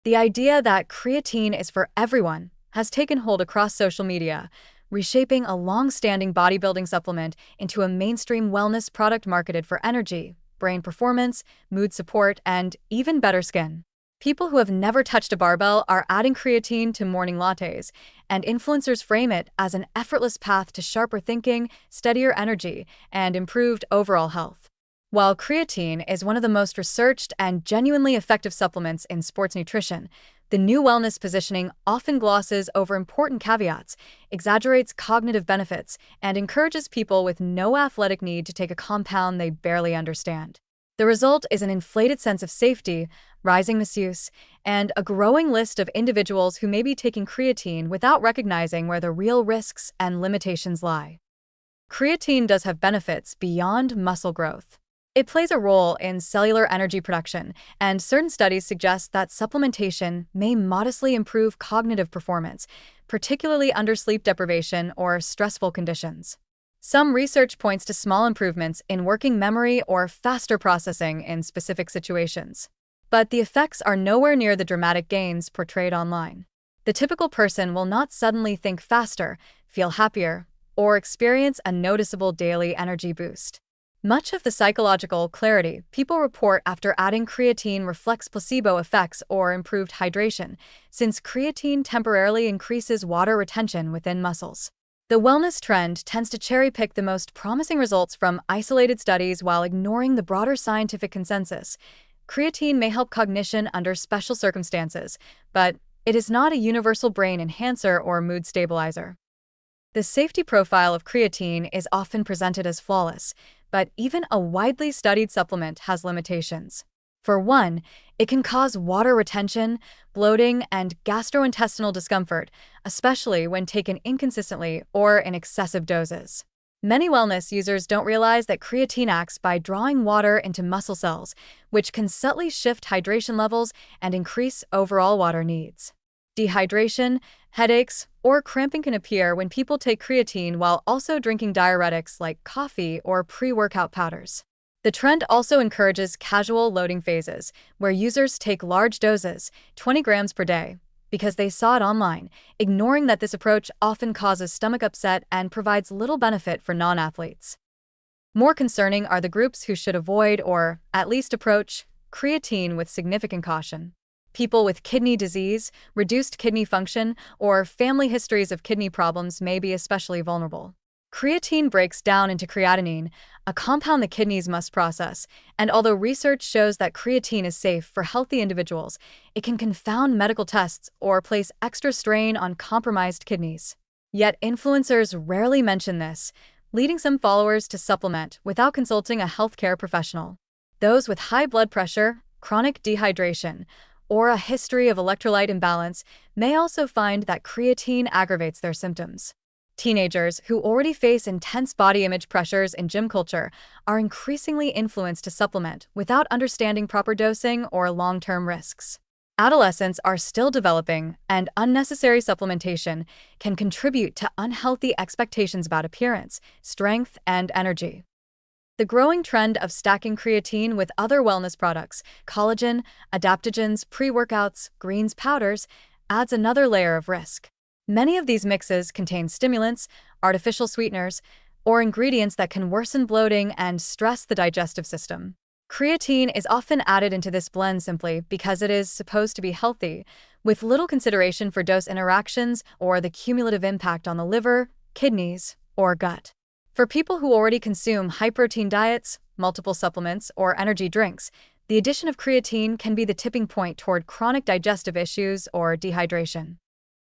The idea that creatine is for everyone has taken hold across social media, reshaping a long-standing bodybuilding supplement into a mainstream wellness product marketed for energy, brain performance, mood support, and even better skin. People who have never touched a barbell are adding creatine to morning lattes, and influencers frame it as an effortless path to sharper thinking, steadier energy, and improved overall health. While creatine is one of the most researched and genuinely effective supplements in sports nutrition, the new wellness positioning often glosses over important caveats, exaggerates cognitive benefits, and encourages people with no athletic need to take a compound they barely understand. The result is an inflated sense of safety, rising misuse, and a growing list of individuals who may be taking creatine without recognizing where the real risks and limitations lie. Creatine does have benefits beyond muscle growth. It plays a role in cellular energy production, and certain studies suggest that supplementation may modestly improve cognitive performance, particularly under sleep deprivation or stressful conditions. Some research points to small improvements in working memory or faster processing in specific situations. But the effects are nowhere near the dramatic gains portrayed online. The typical person will not suddenly think faster, feel happier, or experience a noticeable daily energy boost. Much of the psychological clarity people report after adding creatine reflects placebo effects or improved hydration, since creatine temporarily increases water retention within muscles. The wellness trend tends to cherry-pick the most promising results from isolated studies while ignoring the broader scientific consensus. Creatine may help cognition under special circumstances, but it is not a universal brain enhancer or mood stabilizer. The safety profile of creatine is often presented as flawless, but even a widely studied supplement has limitations. For one, it can cause water retention, bloating, and gastrointestinal discomfort, especially when taken inconsistently or in excessive doses. Many wellness users don't realize that creatine acts by drawing water into muscle cells, which can subtly shift hydration levels and increase overall water needs. Dehydration, headaches, or cramping can appear when people take creatine while also drinking diuretics like coffee or pre-workout powders. The trend also encourages casual loading phases, where users take large doses, 20 grams per day, because they saw it online, ignoring that this approach often causes stomach upset and provides little benefit for non-athletes. More concerning are the groups who should avoid or, at least approach, creatine with significant caution. People with kidney disease, reduced kidney function, or family histories of kidney problems may be especially vulnerable. Creatine breaks down into creatinine, a compound the kidneys must process, and although research shows that creatine is safe for healthy individuals, it can confound medical tests or place extra strain on compromised kidneys. Yet influencers rarely mention this, leading some followers to supplement without consulting a healthcare professional. Those with high blood pressure, chronic dehydration, or a history of electrolyte imbalance may also find that creatine aggravates their symptoms. Teenagers who already face intense body image pressures in gym culture are increasingly influenced to supplement without understanding proper dosing or long-term risks. Adolescents are still developing, and unnecessary supplementation can contribute to unhealthy expectations about appearance, strength, and energy. The growing trend of stacking creatine with other wellness products, collagen, adaptogens, pre-workouts, greens powders, adds another layer of risk. Many of these mixes contain stimulants, artificial sweeteners, or ingredients that can worsen bloating and stress the digestive system. Creatine is often added into this blend simply because it is supposed to be healthy, with little consideration for dose interactions or the cumulative impact on the liver, kidneys, or gut. For people who already consume high-protein diets, multiple supplements, or energy drinks, the addition of creatine can be the tipping point toward chronic digestive issues or dehydration.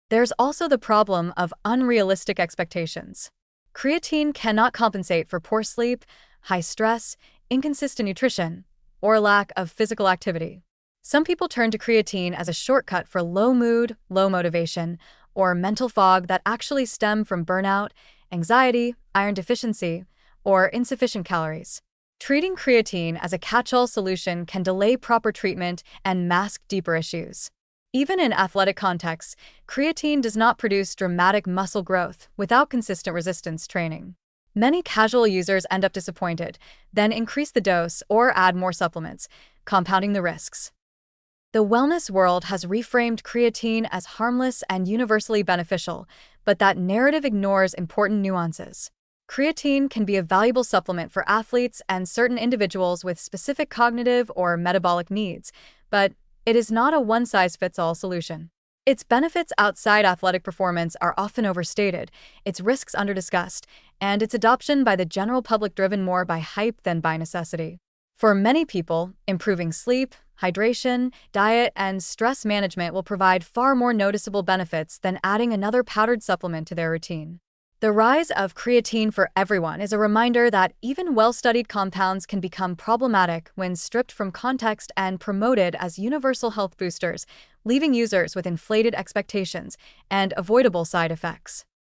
There's also the problem of unrealistic expectations. Creatine cannot compensate for poor sleep, high stress, inconsistent nutrition, or lack of physical activity. Some people turn to creatine as a shortcut for low mood, low motivation, or mental fog that actually stem from burnout, anxiety, iron deficiency, or insufficient calories. Treating creatine as a catch-all solution can delay proper treatment and mask deeper issues. Even in athletic contexts, creatine does not produce dramatic muscle growth without consistent resistance training. Many casual users end up disappointed, then increase the dose or add more supplements, compounding the risks. The wellness world has reframed creatine as harmless and universally beneficial, but that narrative ignores important nuances. Creatine can be a valuable supplement for athletes and certain individuals with specific cognitive or metabolic needs, but it is not a one-size-fits-all solution. Its benefits outside athletic performance are often overstated, its risks underdiscussed, and its adoption by the general public driven more by hype than by necessity. For many people, improving sleep, hydration, diet, and stress management will provide far more noticeable benefits than adding another powdered supplement to their routine. The rise of creatine for everyone is a reminder that even well-studied compounds can become problematic when stripped from context and promoted as universal health boosters, leaving users with inflated expectations and avoidable side effects.